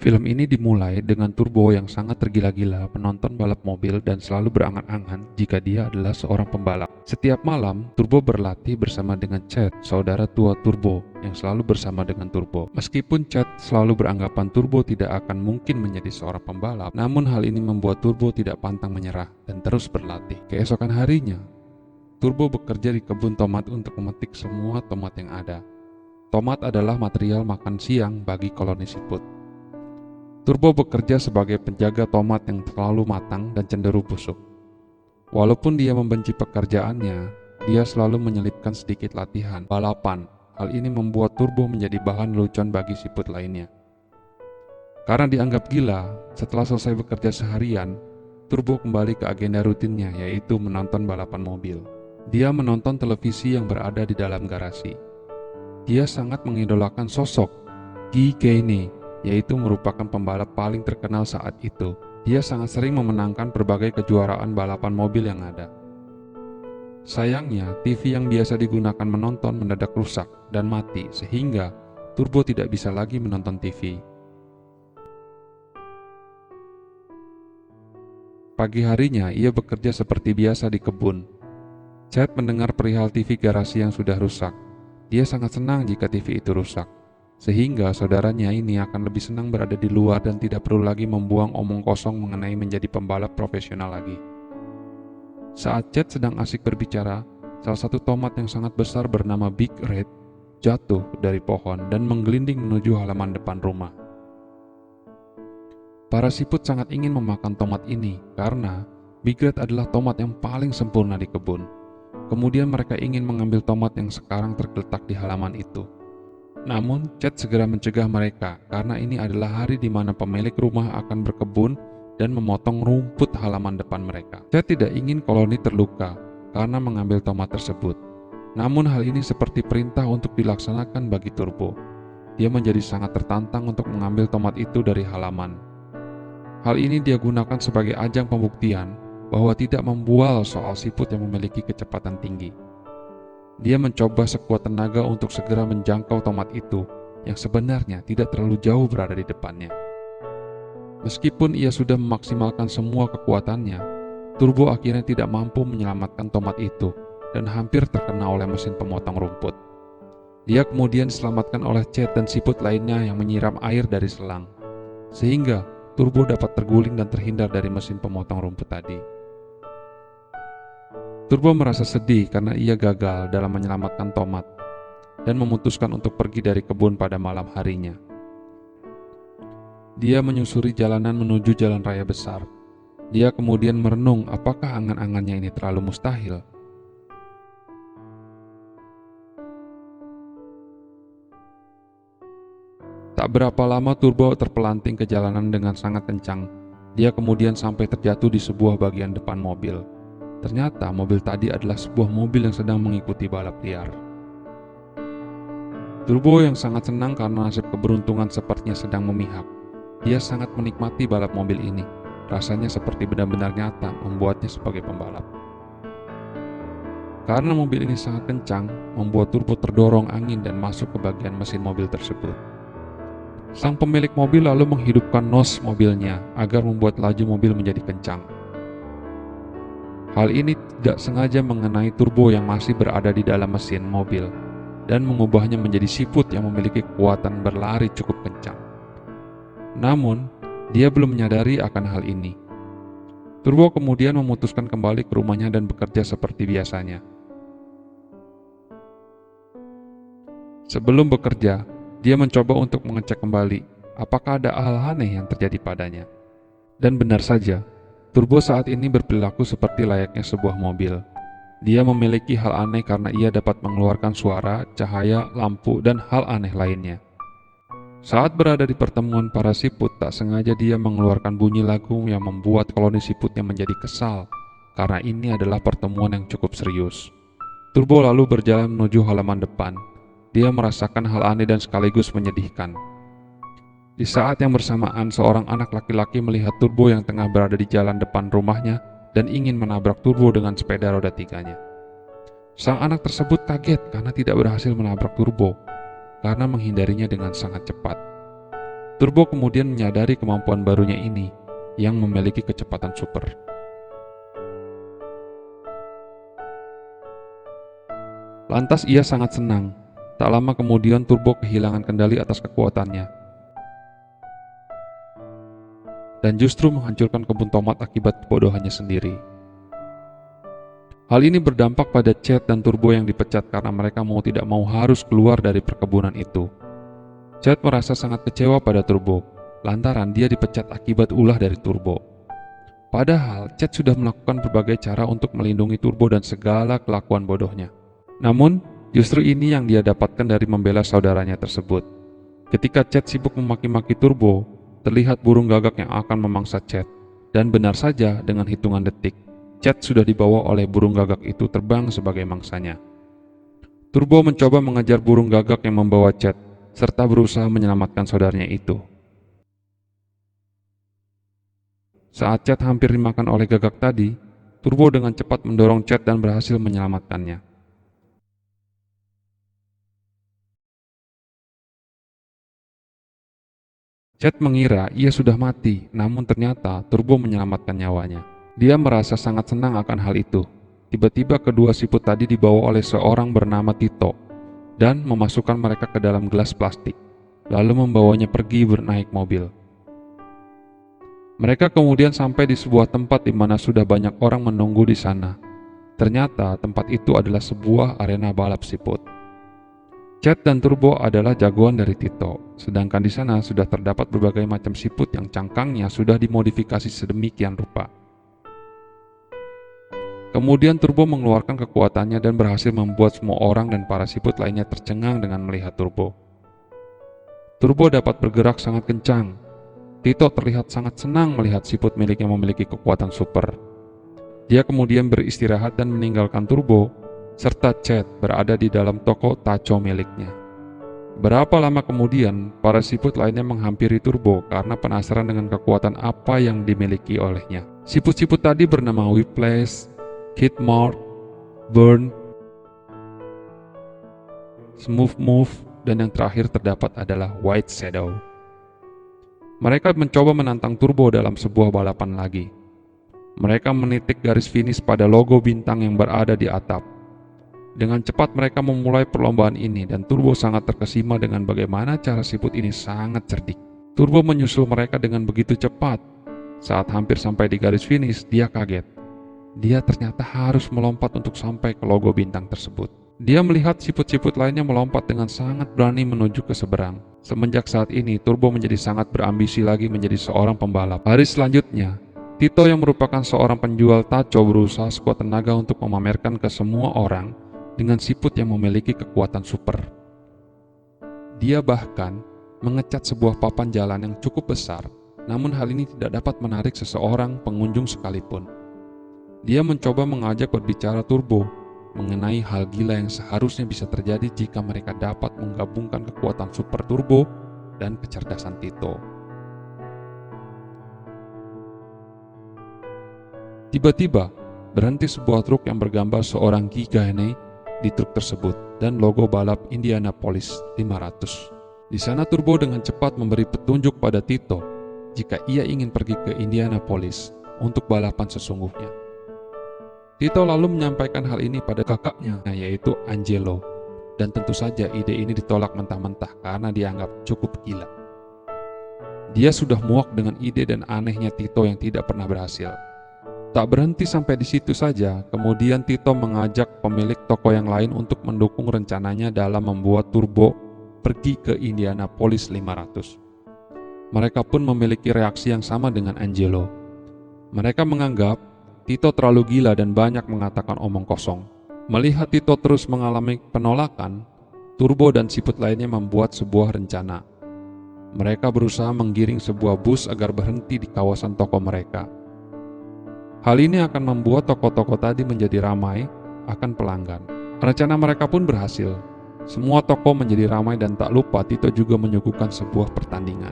Film ini dimulai dengan Turbo yang sangat tergila-gila menonton balap mobil dan selalu berangan-angan jika dia adalah seorang pembalap. Setiap malam, Turbo berlatih bersama dengan Chad, saudara tua Turbo, yang selalu bersama dengan Turbo. Meskipun Chad selalu beranggapan Turbo tidak akan mungkin menjadi seorang pembalap, namun hal ini membuat Turbo tidak pantang menyerah dan terus berlatih. Keesokan harinya, Turbo bekerja di kebun tomat untuk memetik semua tomat yang ada. Tomat adalah material makan siang bagi koloni siput. Turbo bekerja sebagai penjaga tomat yang terlalu matang dan cenderung busuk. Walaupun dia membenci pekerjaannya, dia selalu menyelipkan sedikit latihan balapan. Hal ini membuat Turbo menjadi bahan lelucon bagi siput lainnya. Karena dianggap gila, setelah selesai bekerja seharian, Turbo kembali ke agenda rutinnya, yaitu menonton balapan mobil. Dia menonton televisi yang berada di dalam garasi. Dia sangat mengidolakan sosok Guy Gainey, yaitu merupakan pembalap paling terkenal saat itu. Dia sangat sering memenangkan berbagai kejuaraan balapan mobil yang ada. Sayangnya, TV yang biasa digunakan menonton mendadak rusak dan mati sehingga Turbo tidak bisa lagi menonton TV. Pagi harinya, ia bekerja seperti biasa di kebun. Chad mendengar perihal TV garasi yang sudah rusak. Dia sangat senang jika TV itu rusak, sehingga saudaranya ini akan lebih senang berada di luar dan tidak perlu lagi membuang omong kosong mengenai menjadi pembalap profesional lagi. Saat Chad sedang asik berbicara, salah satu tomat yang sangat besar bernama Big Red jatuh dari pohon dan menggelinding menuju halaman depan rumah. Para siput sangat ingin memakan tomat ini karena Big Red adalah tomat yang paling sempurna di kebun. Kemudian mereka ingin mengambil tomat yang sekarang tergeletak di halaman itu. Namun, Chad segera mencegah mereka karena ini adalah hari di mana pemilik rumah akan berkebun dan memotong rumput halaman depan mereka. Chad tidak ingin koloni terluka karena mengambil tomat tersebut. Namun hal ini seperti perintah untuk dilaksanakan bagi Turbo. Dia menjadi sangat tertantang untuk mengambil tomat itu dari halaman. Hal ini dia gunakan sebagai ajang pembuktian bahwa tidak membual soal siput yang memiliki kecepatan tinggi. Dia mencoba sekuat tenaga untuk segera menjangkau tomat itu yang sebenarnya tidak terlalu jauh berada di depannya. Meskipun ia sudah memaksimalkan semua kekuatannya, Turbo akhirnya tidak mampu menyelamatkan tomat itu dan hampir terkena oleh mesin pemotong rumput. Dia kemudian diselamatkan oleh Chad dan siput lainnya yang menyiram air dari selang, sehingga Turbo dapat terguling dan terhindar dari mesin pemotong rumput tadi. Turbo merasa sedih karena ia gagal dalam menyelamatkan tomat dan memutuskan untuk pergi dari kebun pada malam harinya. Dia menyusuri jalanan menuju jalan raya besar. Dia kemudian merenung apakah angan-angannya ini terlalu mustahil. Tak berapa lama Turbo terpelanting ke jalanan dengan sangat kencang. Dia kemudian sampai terjatuh di sebuah bagian depan mobil. Ternyata mobil tadi adalah sebuah mobil yang sedang mengikuti balap liar. Turbo yang sangat senang karena nasib keberuntungan sepertinya sedang memihak. Dia sangat menikmati balap mobil ini. Rasanya seperti benar-benar nyata membuatnya sebagai pembalap. Karena mobil ini sangat kencang, membuat Turbo terdorong angin dan masuk ke bagian mesin mobil tersebut. Sang pemilik mobil lalu menghidupkan nos mobilnya agar membuat laju mobil menjadi kencang. Hal ini tidak sengaja mengenai Turbo yang masih berada di dalam mesin mobil dan mengubahnya menjadi siput yang memiliki kekuatan berlari cukup kencang. Namun, dia belum menyadari akan hal ini. Turbo kemudian memutuskan kembali ke rumahnya dan bekerja seperti biasanya. Sebelum bekerja, dia mencoba untuk mengecek kembali apakah ada hal aneh yang terjadi padanya. Dan benar saja, Turbo saat ini berperilaku seperti layaknya sebuah mobil. Dia memiliki hal aneh karena ia dapat mengeluarkan suara, cahaya, lampu, dan hal aneh lainnya. Saat berada di pertemuan para siput, tak sengaja dia mengeluarkan bunyi lagu yang membuat koloni siputnya menjadi kesal karena ini adalah pertemuan yang cukup serius. Turbo lalu berjalan menuju halaman depan. Dia merasakan hal aneh dan sekaligus menyedihkan. Di saat yang bersamaan, seorang anak laki-laki melihat Turbo yang tengah berada di jalan depan rumahnya dan ingin menabrak Turbo dengan sepeda roda tiganya. Sang anak tersebut kaget karena tidak berhasil menabrak Turbo, karena menghindarinya dengan sangat cepat. Turbo kemudian menyadari kemampuan barunya ini yang memiliki kecepatan super. Lantas ia sangat senang. Tak lama kemudian Turbo kehilangan kendali atas kekuatannya dan justru menghancurkan kebun tomat akibat kebodohannya sendiri. Hal ini berdampak pada Chad dan Turbo yang dipecat karena mereka mau tidak mau harus keluar dari perkebunan itu. Chad merasa sangat kecewa pada Turbo, lantaran dia dipecat akibat ulah dari Turbo. Padahal Chad sudah melakukan berbagai cara untuk melindungi Turbo dan segala kelakuan bodohnya. Namun, justru ini yang dia dapatkan dari membela saudaranya tersebut. Ketika Chad sibuk memaki-maki Turbo, terlihat burung gagak yang akan memangsa Chad. Dan benar saja, dengan hitungan detik, Chad sudah dibawa oleh burung gagak itu terbang sebagai mangsanya. Turbo mencoba mengejar burung gagak yang membawa Chad, serta berusaha menyelamatkan saudaranya itu. Saat Chad hampir dimakan oleh gagak tadi, Turbo dengan cepat mendorong Chad dan berhasil menyelamatkannya. Chad mengira ia sudah mati, namun ternyata Turbo menyelamatkan nyawanya. Dia merasa sangat senang akan hal itu. Tiba-tiba kedua siput tadi dibawa oleh seorang bernama Tito dan memasukkan mereka ke dalam gelas plastik, lalu membawanya pergi bernaik mobil. Mereka kemudian sampai di sebuah tempat di mana sudah banyak orang menunggu di sana. Ternyata tempat itu adalah sebuah arena balap siput. Chad dan Turbo adalah jagoan dari Tito, sedangkan di sana sudah terdapat berbagai macam siput yang cangkangnya sudah dimodifikasi sedemikian rupa. Kemudian Turbo mengeluarkan kekuatannya dan berhasil membuat semua orang dan para siput lainnya tercengang dengan melihat Turbo. Turbo dapat bergerak sangat kencang. Tito terlihat sangat senang melihat siput miliknya memiliki kekuatan super. Dia kemudian beristirahat dan meninggalkan Turbo, serta Chad berada di dalam toko taco miliknya. Berapa lama kemudian, para siput lainnya menghampiri Turbo karena penasaran dengan kekuatan apa yang dimiliki olehnya. Siput-siput tadi bernama Whiplash, Kidmark, Burn, Smooth Move, dan yang terakhir terdapat adalah White Shadow. Mereka mencoba menantang Turbo dalam sebuah balapan lagi. Mereka menitik garis finish pada logo bintang yang berada di atap. Dengan cepat mereka memulai perlombaan ini dan Turbo sangat terkesima dengan bagaimana cara siput ini sangat cerdik. Turbo menyusul mereka dengan begitu cepat. Saat hampir sampai di garis finish, dia kaget. Dia ternyata harus melompat untuk sampai ke logo bintang tersebut. Dia melihat siput-siput lainnya melompat dengan sangat berani menuju ke seberang. Semenjak saat ini, Turbo menjadi sangat berambisi lagi menjadi seorang pembalap. Hari selanjutnya, Tito yang merupakan seorang penjual taco berusaha sekuat tenaga untuk memamerkan ke semua orang dengan siput yang memiliki kekuatan super. Dia bahkan mengecat sebuah papan jalan yang cukup besar, namun hal ini tidak dapat menarik seseorang pengunjung sekalipun. Dia mencoba mengajak berbicara Turbo mengenai hal gila yang seharusnya bisa terjadi jika mereka dapat menggabungkan kekuatan super Turbo dan kecerdasan Tito. Tiba-tiba, berhenti sebuah truk yang bergambar seorang Gigane di truk tersebut dan logo balap Indianapolis 500. Di sana Turbo dengan cepat memberi petunjuk pada Tito jika ia ingin pergi ke Indianapolis untuk balapan sesungguhnya. Tito lalu menyampaikan hal ini pada kakaknya, yaitu Angelo, dan tentu saja ide ini ditolak mentah-mentah karena dianggap cukup gila. Dia sudah muak dengan ide dan anehnya Tito yang tidak pernah berhasil. Tak berhenti sampai di situ saja, kemudian Tito mengajak pemilik toko yang lain untuk mendukung rencananya dalam membuat Turbo pergi ke Indianapolis 500. Mereka pun memiliki reaksi yang sama dengan Angelo. Mereka menganggap Tito terlalu gila dan banyak mengatakan omong kosong. Melihat Tito terus mengalami penolakan, Turbo dan siput lainnya membuat sebuah rencana. Mereka berusaha menggiring sebuah bus agar berhenti di kawasan toko mereka. Hal ini akan membuat toko-toko tadi menjadi ramai akan pelanggan. Rencana mereka pun berhasil. Semua toko menjadi ramai dan tak lupa Tito juga menyuguhkan sebuah pertandingan.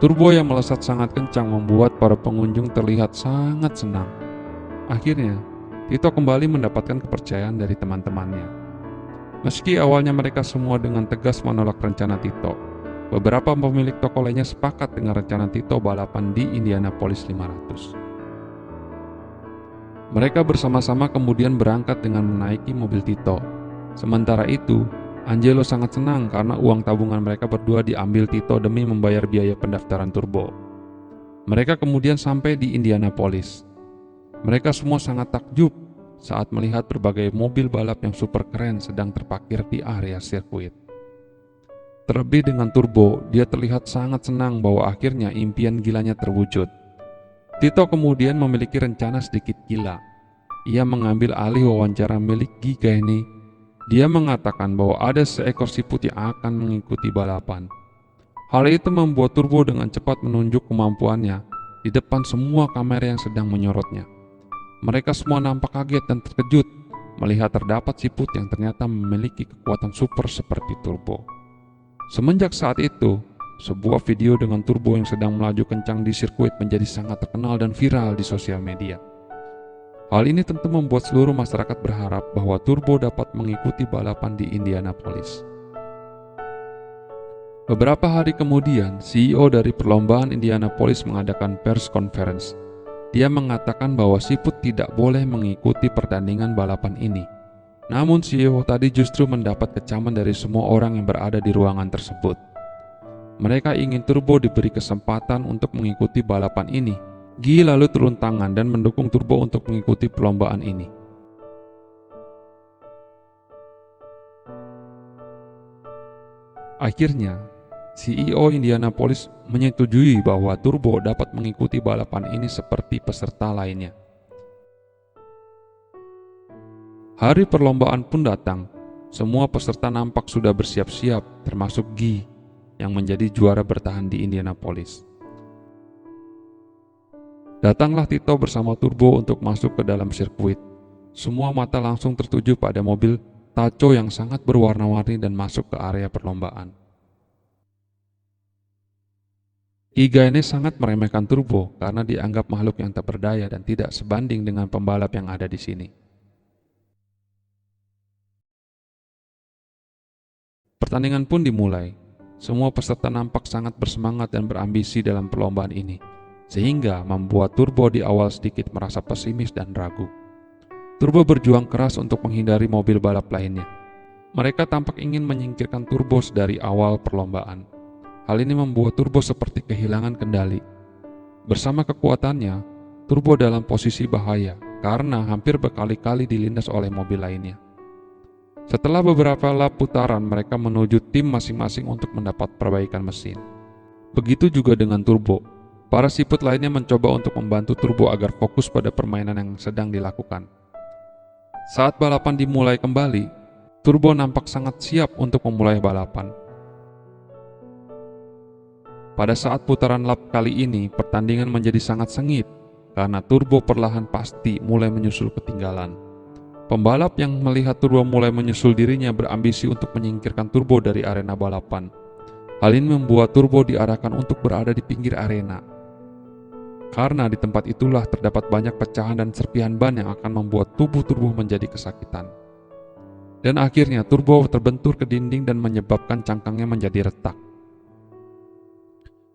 Turbo yang melesat sangat kencang membuat para pengunjung terlihat sangat senang. Akhirnya, Tito kembali mendapatkan kepercayaan dari teman-temannya. Meski awalnya mereka semua dengan tegas menolak rencana Tito, Beberapa pemilik toko lainnya sepakat dengan rencana Tito balapan di Indianapolis 500. Mereka bersama-sama kemudian berangkat dengan menaiki mobil Tito. Sementara itu, Angelo sangat senang karena uang tabungan mereka berdua diambil Tito demi membayar biaya pendaftaran turbo. Mereka kemudian sampai di Indianapolis. Mereka semua sangat takjub saat melihat berbagai mobil balap yang super keren sedang terparkir di area sirkuit. Terlebih dengan turbo, dia terlihat sangat senang bahwa akhirnya impian gilanya terwujud. Tito kemudian memiliki rencana sedikit gila. Ia mengambil alih wawancara milik Guy Gagne. Dia mengatakan bahwa ada seekor siput yang akan mengikuti balapan. Hal itu membuat turbo dengan cepat menunjuk kemampuannya di depan semua kamera yang sedang menyorotnya. Mereka semua nampak kaget dan terkejut melihat terdapat siput yang ternyata memiliki kekuatan super seperti turbo. Semenjak saat itu, sebuah video dengan turbo yang sedang melaju kencang di sirkuit menjadi sangat terkenal dan viral di sosial media. Hal ini tentu membuat seluruh masyarakat berharap bahwa turbo dapat mengikuti balapan di Indianapolis. Beberapa hari kemudian, CEO dari perlombaan Indianapolis mengadakan pers conference. Dia mengatakan bahwa siput tidak boleh mengikuti pertandingan balapan ini. Namun CEO tadi justru mendapat kecaman dari semua orang yang berada di ruangan tersebut. Mereka ingin turbo diberi kesempatan untuk mengikuti balapan ini. Guy lalu turun tangan dan mendukung turbo untuk mengikuti perlombaan ini. Akhirnya, CEO Indianapolis menyetujui bahwa turbo dapat mengikuti balapan ini seperti peserta lainnya. Hari perlombaan pun datang. Semua peserta nampak sudah bersiap-siap, termasuk Guy yang menjadi juara bertahan di Indianapolis. Datanglah Tito bersama turbo untuk masuk ke dalam sirkuit. Semua mata langsung tertuju pada mobil Tacho yang sangat berwarna-warni dan masuk ke area perlombaan. Guy Gagne sangat meremehkan turbo karena dianggap makhluk yang tak berdaya dan tidak sebanding dengan pembalap yang ada di sini. Pertandingan pun dimulai. Semua peserta nampak sangat bersemangat dan berambisi dalam perlombaan ini, sehingga membuat turbo di awal sedikit merasa pesimis dan ragu. Turbo berjuang keras untuk menghindari mobil balap lainnya. Mereka tampak ingin menyingkirkan turbo dari awal perlombaan. Hal ini membuat turbo seperti kehilangan kendali. Bersama kekuatannya, turbo dalam posisi bahaya karena hampir berkali-kali dilindas oleh mobil lainnya. Setelah beberapa lap putaran, mereka menuju tim masing-masing untuk mendapat perbaikan mesin. Begitu juga dengan turbo. Para siput lainnya mencoba untuk membantu turbo agar fokus pada permainan yang sedang dilakukan. Saat balapan dimulai kembali, turbo nampak sangat siap untuk memulai balapan. Pada saat putaran lap kali ini, pertandingan menjadi sangat sengit karena turbo perlahan pasti mulai menyusul ketinggalan. Pembalap yang melihat turbo mulai menyusul dirinya berambisi untuk menyingkirkan turbo dari arena balapan. Hal ini membuat turbo diarahkan untuk berada di pinggir arena. Karena di tempat itulah terdapat banyak pecahan dan serpihan ban yang akan membuat tubuh turbo menjadi kesakitan. Dan akhirnya turbo terbentur ke dinding dan menyebabkan cangkangnya menjadi retak.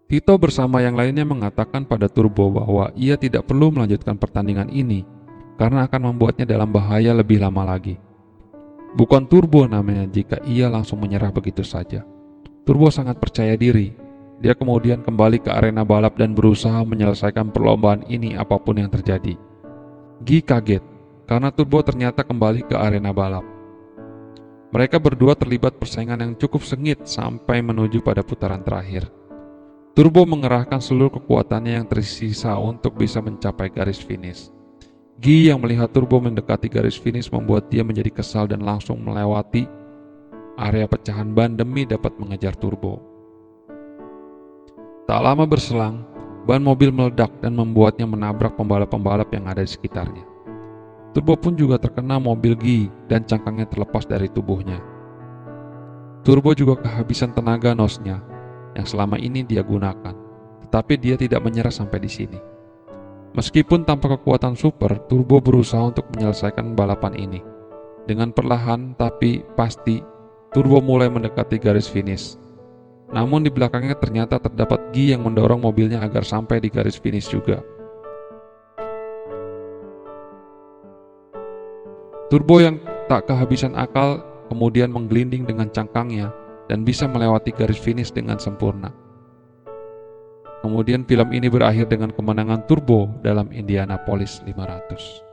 Tito bersama yang lainnya mengatakan pada turbo bahwa ia tidak perlu melanjutkan pertandingan ini karena akan membuatnya dalam bahaya lebih lama lagi. Bukan turbo namanya jika ia langsung menyerah begitu saja. Turbo sangat percaya diri. Dia kemudian kembali ke arena balap dan berusaha menyelesaikan perlombaan ini apapun yang terjadi. Guy kaget karena turbo ternyata kembali ke arena balap. Mereka berdua terlibat persaingan yang cukup sengit sampai menuju pada putaran terakhir. Turbo mengerahkan seluruh kekuatannya yang tersisa untuk bisa mencapai garis finish. Guy yang melihat turbo mendekati garis finish membuat dia menjadi kesal dan langsung melewati area pecahan ban demi dapat mengejar turbo. Tak lama berselang, ban mobil meledak dan membuatnya menabrak pembalap-pembalap yang ada di sekitarnya. Turbo pun juga terkena mobil Guy dan cangkangnya terlepas dari tubuhnya. Turbo juga kehabisan tenaga nosnya yang selama ini dia gunakan, tetapi dia tidak menyerah sampai di sini. Meskipun tanpa kekuatan super, Turbo berusaha untuk menyelesaikan balapan ini. Dengan perlahan tapi pasti, Turbo mulai mendekati garis finish. Namun di belakangnya ternyata terdapat Guy yang mendorong mobilnya agar sampai di garis finish juga. Turbo yang tak kehabisan akal kemudian menggelinding dengan cangkangnya dan bisa melewati garis finish dengan sempurna. Kemudian film ini berakhir dengan kemenangan Turbo dalam Indianapolis 500.